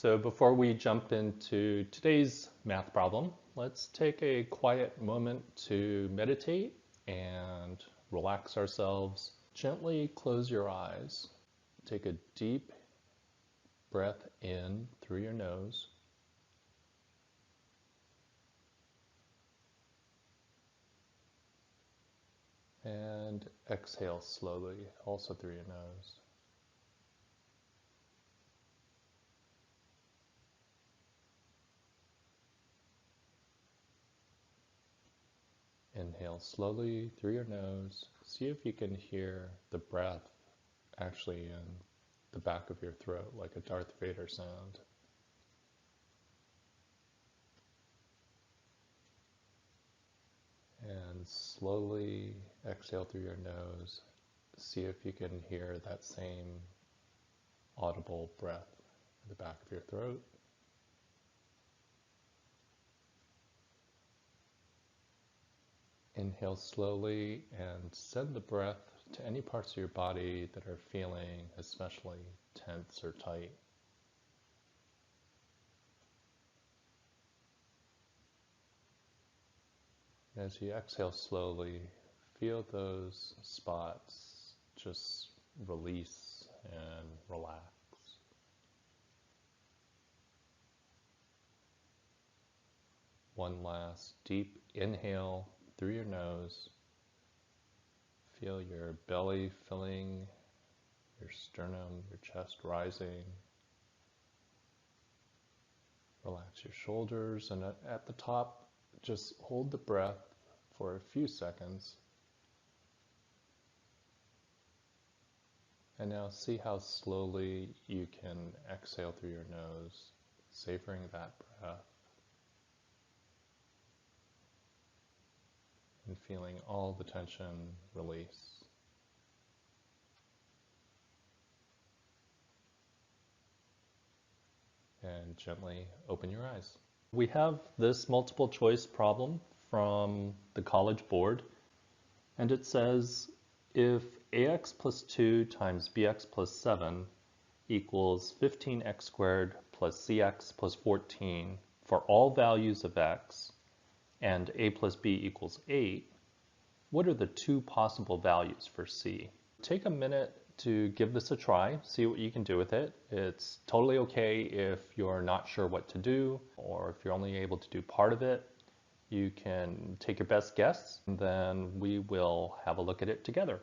So before we jump into today's math problem, let's take a quiet moment to meditate and relax ourselves. Gently close your eyes. Take a deep breath in through your nose. And exhale slowly, also through your nose. Inhale slowly through your nose. See if you can hear the breath actually in the back of your throat, like a Darth Vader sound. And slowly exhale through your nose. See if you can hear that same audible breath in the back of your throat. Inhale slowly and send the breath to any parts of your body that are feeling especially tense or tight. As you exhale slowly, feel those spots just release and relax. One last deep inhale through your nose. Feel your belly filling, your sternum, your chest rising. Relax your shoulders, and at the top, just hold the breath for a few seconds. And now see how slowly you can exhale through your nose, savoring that breath. And feeling all the tension release. And gently open your eyes. We have this multiple choice problem from the College Board, and it says if ax plus 2 times bx plus 7 equals 15x squared plus cx plus 14 for all values of x, and a plus b equals 8, what are the two possible values for c? Take a minute to give this a try, see what you can do with it. It's totally okay if you're not sure what to do, or if you're only able to do part of it. You can take your best guess, and then we will have a look at it together.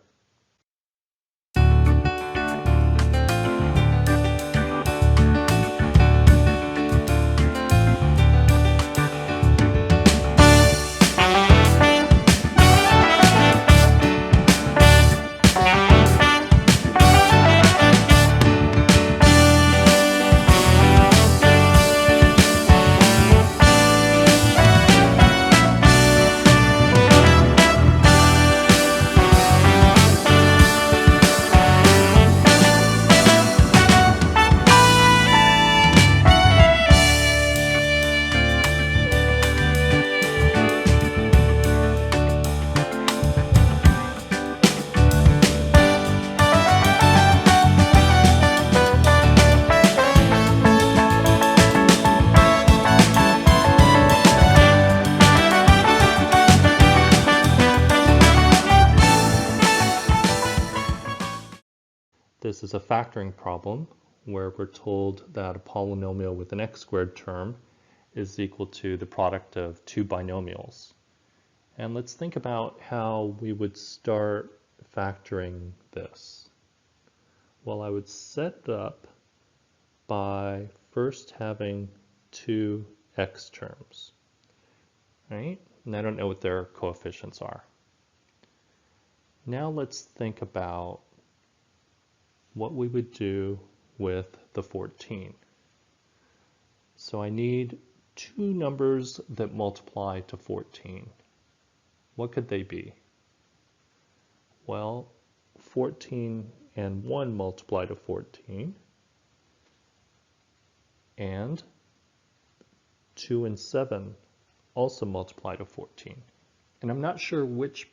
This is a factoring problem where we're told that a polynomial with an x squared term is equal to the product of two binomials. And let's think about how we would start factoring this. Well, I would set it up by first having two x terms, right? And I don't know what their coefficients are. Now let's think about what we would do with the 14. So I need two numbers that multiply to 14. What could they be? Well, 14 and 1 multiply to 14, and 2 and 7 also multiply to 14. And I'm not sure which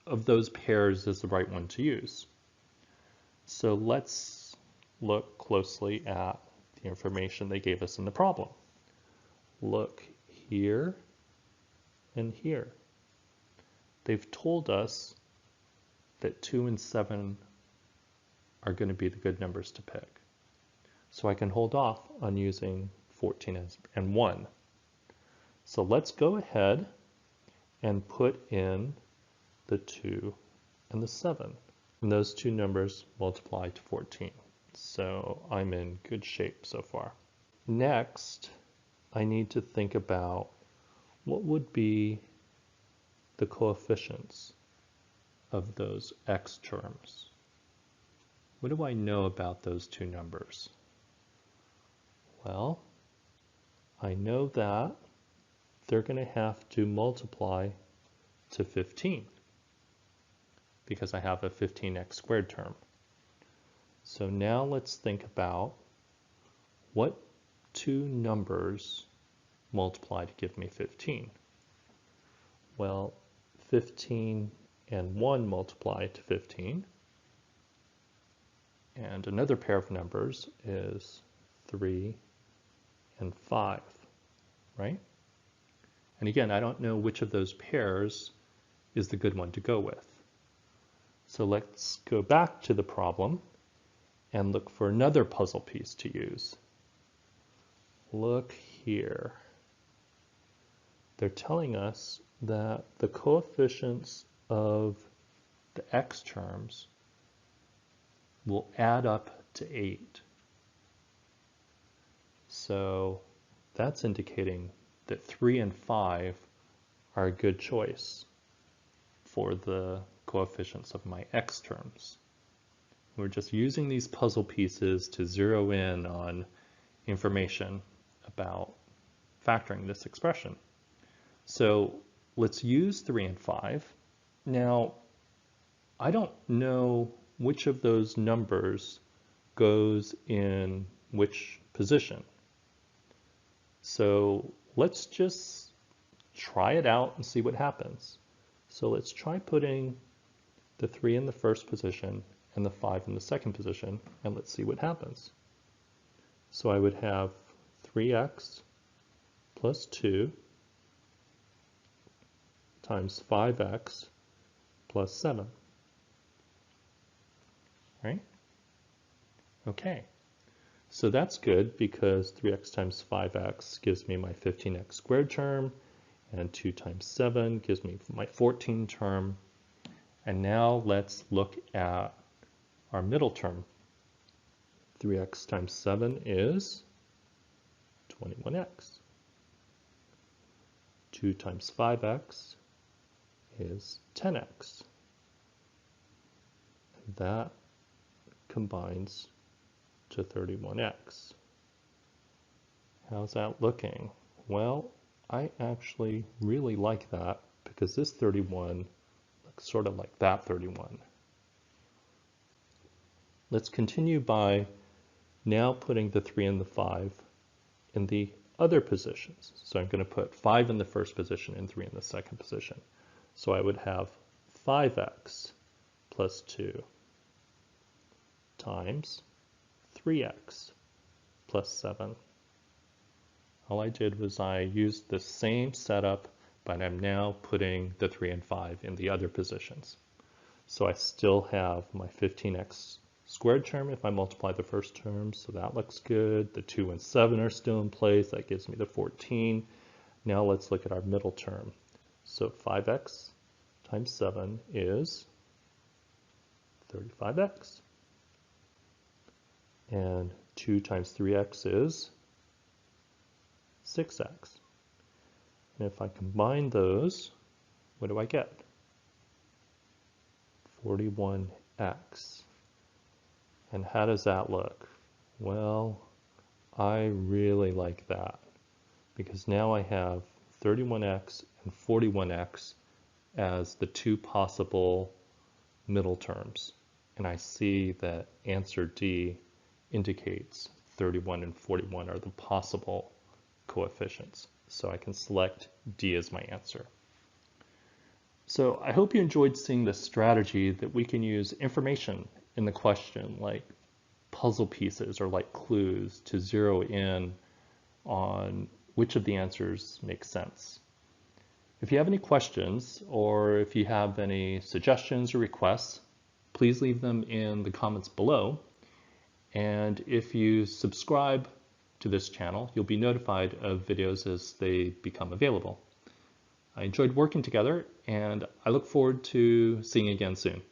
of those pairs is the right one to use. So let's look closely at the information they gave us in the problem. Look here and here. They've told us that 2 and 7 are going to be the good numbers to pick. So I can hold off on using 14 and 1. So let's go ahead and put in the 2 and the 7. And those two numbers multiply to 14. So I'm in good shape so far. Next, I need to think about what would be the coefficients of those x terms. What do I know about those two numbers? Well, I know that they're going to have to multiply to 15 because I have a 15x squared term. So now let's think about what two numbers multiply to give me 15. Well, 15 and 1 multiply to 15. And another pair of numbers is 3 and 5, right? And again, I don't know which of those pairs is the good one to go with. So let's go back to the problem and look for another puzzle piece to use. Look here. They're telling us that the coefficients of the x terms will add up to 8. So that's indicating that 3 and 5 are a good choice for the coefficients of my x terms. We're just using these puzzle pieces to zero in on information about factoring this expression. So let's use 3 and 5. Now, I don't know which of those numbers goes in which position. So let's just try it out and see what happens. So let's try putting the 3 in the first position and the 5 in the second position, and let's see what happens. So I would have 3x plus 2 times 5x plus 7. Right? Okay. So that's good because 3x times 5x gives me my 15x squared term, and 2 times 7 gives me my 14 term. And now let's look at our middle term. 3x times 7 is 21x. 2 times 5x is 10x. And that combines to 31x. How's that looking? Well, I actually really like that because this 31 looks sort of like that 31. Let's continue by now putting the 3 and the 5 in the other positions. So I'm going to put 5 in the first position and 3 in the second position. So I would have 5x plus 2 times 3x plus 7. All I did was I used the same setup, but I'm now putting the 3 and 5 in the other positions. So I still have my 15x squared term if I multiply the first term, so that looks good. The 2 and 7 are still in place. That gives me the 14. Now let's look at our middle term. So 5x times 7 is 35x. And 2 times 3x is 6x. And if I combine those, what do I get? 41x. And how does that look? Well, I really like that because now I have 31x and 41x as the two possible middle terms. And I see that answer D indicates 31 and 41 are the possible coefficients. So I can select D as my answer. So I hope you enjoyed seeing the strategy that we can use information in the question, like puzzle pieces or like clues to zero in on which of the answers make sense. If you have any questions or if you have any suggestions or requests, please leave them in the comments below. And if you subscribe to this channel, you'll be notified of videos as they become available. I enjoyed working together, and I look forward to seeing you again soon.